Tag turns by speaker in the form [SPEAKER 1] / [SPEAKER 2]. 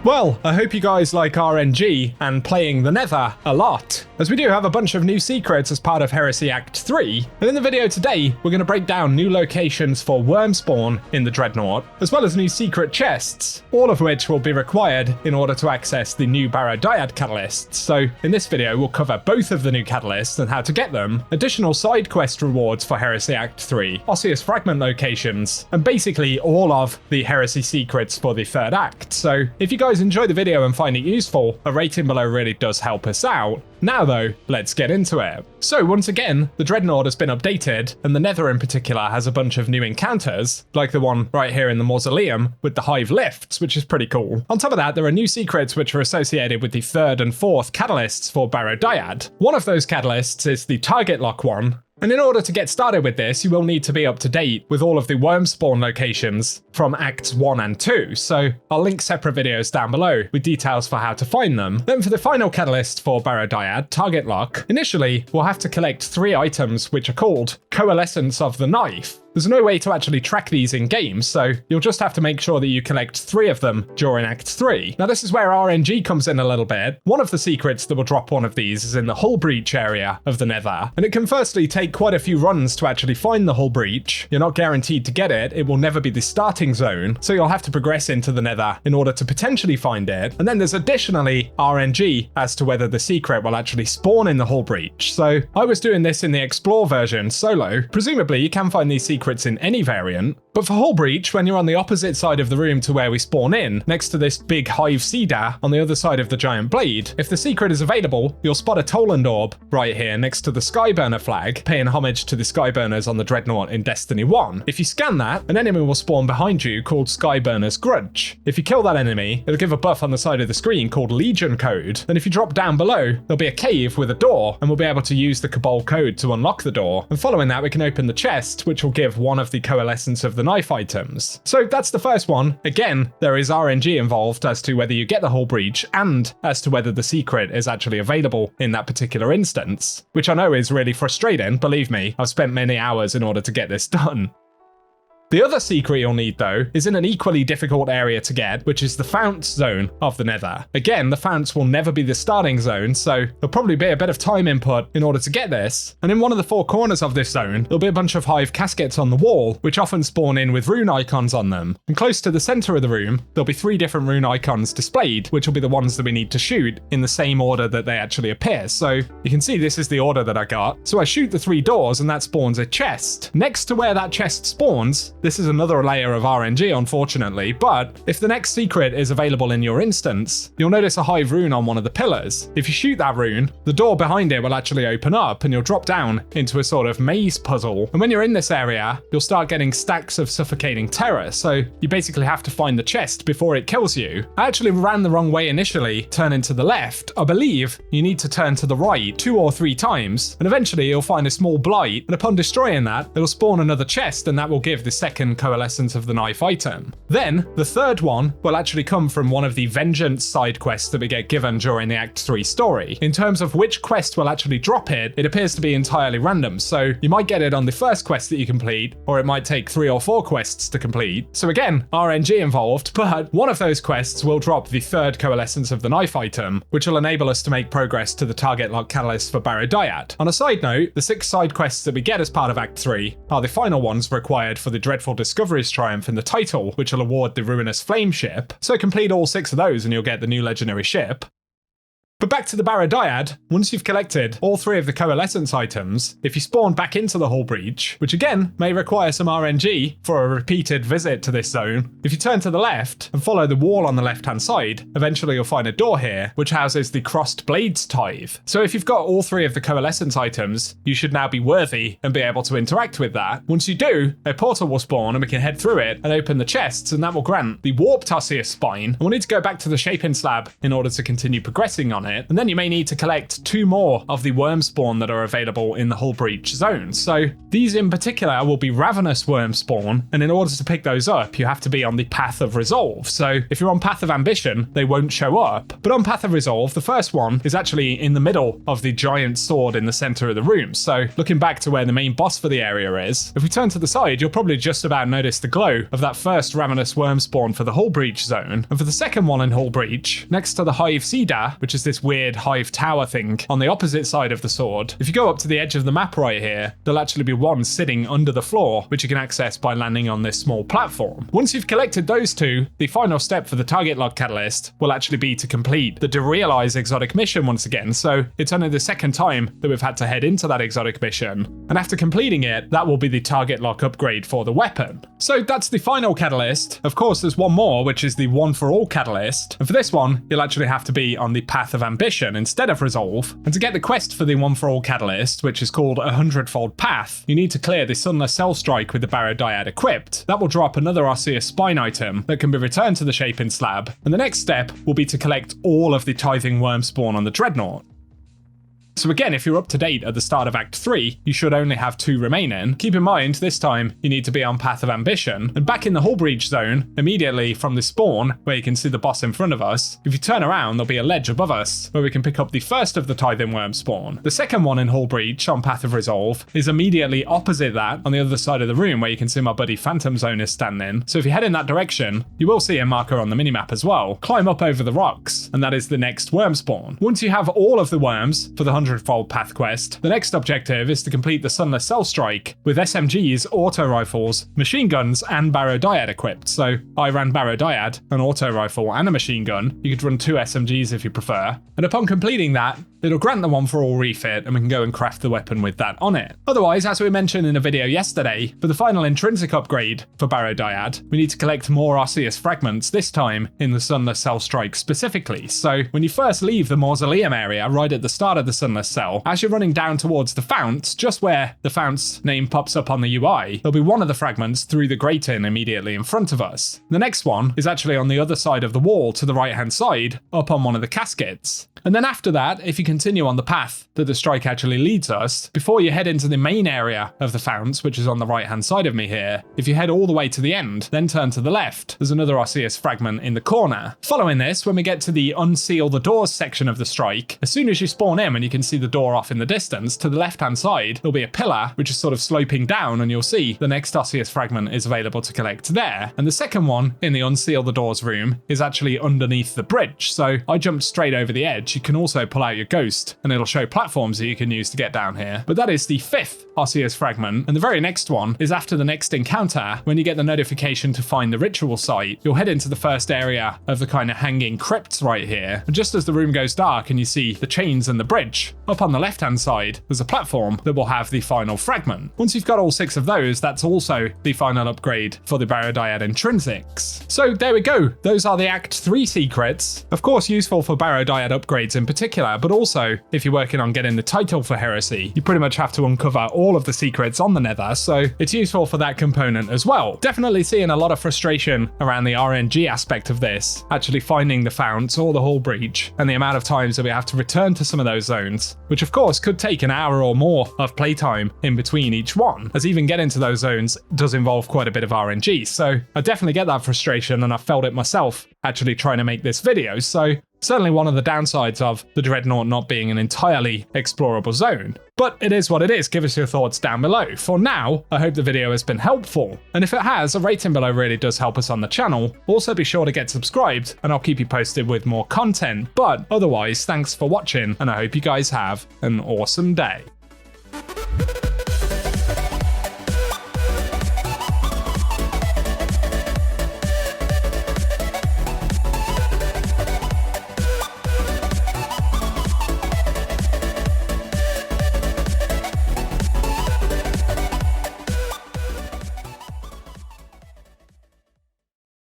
[SPEAKER 1] Well, I hope you guys like RNG and playing the Nether a lot, as we do have a bunch of new secrets as part of Heresy Act 3, and in the video today, we're going to break down new locations for Wormspawn in the Dreadnaught, as well as new secret chests, all of which will be required in order to access the new Barrow Dyad catalysts. So in this video, we'll cover both of the new catalysts and how to get them, additional side quest rewards for Heresy Act 3, Osseous fragment locations, and basically all of the Heresy secrets for the third act. So if you guys enjoy the video and find it useful, a rating below really does help us out. Now though, let's get into it. So once again, the Dreadnaught has been updated, and the Nether in particular has a bunch of new encounters, like the one right here in the mausoleum with the hive lifts, which is pretty cool. On top of that, there are new secrets which are associated with the third and fourth catalysts for Barrow Dyad. One of those catalysts is the target lock one, and in order to get started with this, you will need to be up to date with all of the Wormspawn locations from Acts 1 and 2, so I'll link separate videos down below with details for how to find them. Then for the final catalyst for Barrow Dyad, Target Lock, initially we'll have to collect 3 items which are called Coalescence of the Knife. There's no way to actually track these in game, so you'll just have to make sure that you collect 3 of them during Act 3. Now this is where RNG comes in a little bit. One of the secrets that will drop one of these is in the Hull Breach area of the Nether, and it can firstly take quite a few runs to actually find the Hull Breach. You're not guaranteed to get it, it will never be the starting zone, so you'll have to progress into the Nether in order to potentially find it. And then there's additionally RNG as to whether the secret will actually spawn in the Hull Breach. So I was doing this in the Explore version solo. Presumably you can find these secrets in any variant, but for Hull Breach, when you're on the opposite side of the room to where we spawn in, next to this big hive cedar on the other side of the giant blade, if the secret is available, you'll spot a Toland orb right here next to the Skyburner flag, paying homage to the Skyburners on the Dreadnaught in Destiny 1. If you scan that, an enemy will spawn behind you called Skyburner's Grudge. If you kill that enemy, it'll give a buff on the side of the screen called Legion Code. Then if you drop down below, there'll be a cave with a door, and we'll be able to use the Cabal code to unlock the door. And following that, we can open the chest, which will give one of the Coalescence of the Knife items. So that's the first one. Again, there is RNG involved as to whether you get the Hull Breach and as to whether the secret is actually available in that particular instance, which I know is really frustrating. Believe me, I've spent many hours in order to get this done. The other secret you'll need though is in an equally difficult area to get, which is the Founts zone of the Nether. Again, the Founts will never be the starting zone, so there'll probably be a bit of time input in order to get this. And in one of the 4 corners of this zone, there'll be a bunch of hive caskets on the wall, which often spawn in with rune icons on them. And close to the center of the room, there'll be 3 different rune icons displayed, which will be the ones that we need to shoot in the same order that they actually appear. So you can see this is the order that I got. So I shoot the 3 doors and that spawns a chest. Next to where that chest spawns, this is another layer of RNG, unfortunately, but if the next secret is available in your instance, you'll notice a hive rune on one of the pillars. If you shoot that rune, the door behind it will actually open up and you'll drop down into a sort of maze puzzle. And when you're in this area, you'll start getting stacks of suffocating terror, so you basically have to find the chest before it kills you. I actually ran the wrong way initially, turning to the left. I believe you need to turn to the right 2 or 3 times, and eventually you'll find a small blight, and upon destroying that, it'll spawn another chest, and that will give the second Coalescence of the Knife item. Then, the third one will actually come from one of the Vengeance side quests that we get given during the Act 3 story. In terms of which quest will actually drop it, it appears to be entirely random, so you might get it on the first quest that you complete, or it might take 3 or 4 quests to complete. So again, RNG involved, but one of those quests will drop the third Coalescence of the Knife item, which will enable us to make progress to the target lock catalyst for Barrow Dyad. On a side note, the 6 side quests that we get as part of Act 3 are the final ones required for the Dreadful Discoveries triumph in the title, which will award the Ravenous flame ship. So complete all 6 of those and you'll get the new legendary ship. But back to the Barrow Dyad, once you've collected all 3 of the Coalescence items, if you spawn back into the Hull Breach, which again may require some RNG for a repeated visit to this zone, if you turn to the left and follow the wall on the left hand side, eventually you'll find a door here, which houses the Crossed Blades Tithe. So if you've got all 3 of the Coalescence items, you should now be worthy and be able to interact with that. Once you do, a portal will spawn and we can head through it and open the chests, and that will grant the Warped Osseous Spine. And we'll need to go back to the Shaping Slab in order to continue progressing on it. it, and then you may need to collect 2 more of the Wormspawn that are available in the Hull Breach zone. So these in particular will be Ravenous Wormspawn, and in order to pick those up, you have to be on the Path of Resolve. So if you're on Path of Ambition, they won't show up. But on Path of Resolve, the first one is actually in the middle of the giant sword in the center of the room. So looking back to where the main boss for the area is, if we turn to the side, you'll probably just about notice the glow of that first Ravenous Wormspawn for the Hull Breach zone. And for the second one in Hull Breach, next to the Hive Cedar, which is this weird hive tower thing on the opposite side of the sword, if you go up to the edge of the map right here, there'll actually be one sitting under the floor, which you can access by landing on this small platform. Once you've collected those 2, the final step for the target lock catalyst will actually be to complete the Derealize exotic mission once again. So it's only the second time that we've had to head into that exotic mission, and after completing it, that will be the target lock upgrade for the weapon. So that's the final catalyst. Of course, there's one more, which is the One for All catalyst, and for this one, you'll actually have to be on the Path of Ambition instead of Resolve. And to get the quest for the One for All catalyst, which is called 100-fold Path, you need to clear the Sunless Cell Strike with the Barrow Dyad equipped. That will drop another Osseous spine item that can be returned to the Shaping Slab, and the next step will be to collect all of the Tithing Wormspawn on the Dreadnaught. So again, if you're up to date at the start of Act 3, you should only have 2 remaining. Keep in mind, this time, you need to be on Path of Ambition, and back in the Hull Breach zone, immediately from the spawn, where you can see the boss in front of us, if you turn around, there'll be a ledge above us, where we can pick up the first of the Tithing Wormspawn. The second one in Hull Breach, on Path of Resolve, is immediately opposite that, on the other side of the room, where you can see my buddy Phantom Zone is standing. So if you head in that direction, you will see a marker on the minimap as well. Climb up over the rocks, and that is the next Wormspawn. Once you have all of the worms for the 100-fold Path quest, the next objective is to complete the Sunless Cell Strike with SMGs, auto rifles, machine guns, and Barrow Dyad equipped. So I ran Barrow Dyad, an auto rifle, and a machine gun. You could run 2 SMGs if you prefer. And upon completing that, it'll grant the One for All refit, and we can go and craft the weapon with that on it. Otherwise, as we mentioned in a video yesterday, for the final intrinsic upgrade for Barrow Dyad, we need to collect more Osseous fragments, this time in the Sunless Cell Strike specifically. So when you first leave the mausoleum area right at the start of the Sunless Cell, as you're running down towards the Founts, just where the Founts name pops up on the UI, there'll be one of the fragments through the grating immediately in front of us. The next one is actually on the other side of the wall to the right hand side, up on one of the caskets. And then after that, if you continue on the path that the strike actually leads us, before you head into the main area of the Founts, which is on the right hand side of me here, if you head all the way to the end, then turn to the left, there's another Osseous fragment in the corner. Following this, when we get to the Unseal the Doors section of the strike, as soon as you spawn in and you can see the door off in the distance, to the left hand side, there'll be a pillar which is sort of sloping down, and you'll see the next Osseous fragment is available to collect there. And the second one in the Unseal the Doors room is actually underneath the bridge. So I jumped straight over the edge. You can also pull out your ghost and it'll show platforms that you can use to get down here. But that is the 5th Osseous fragment, and the very next one is after the next encounter. When you get the notification to find the ritual site, you'll head into the first area of the kind of hanging crypts right here. And just as the room goes dark and you see the chains and the bridge, up on the left hand side there's a platform that will have the final fragment. Once you've got all 6 of those, that's also the final upgrade for the Barrow Dyad intrinsics. So there we go, those are the Act 3 secrets. Of course useful for Barrow Dyad upgrades in particular, but also if you're working on getting the title for Heresy, you pretty much have to uncover all of the secrets on the Nether, so it's useful for that component as well. Definitely seeing a lot of frustration around the RNG aspect of this, actually finding the Founts or the Hull Breach, and the amount of times that we have to return to some of those zones, which of course could take an hour or more of playtime in between each one, as even getting to those zones does involve quite a bit of RNG. So I definitely get that frustration, and I felt it myself actually trying to make this video. So certainly one of the downsides of the Dreadnaught not being an entirely explorable zone. But it is what it is. Give us your thoughts down below. For now, I hope the video has been helpful, and if it has, a rating below really does help us on the channel. Also be sure to get subscribed, and I'll keep you posted with more content. But otherwise, thanks for watching, and I hope you guys have an awesome day.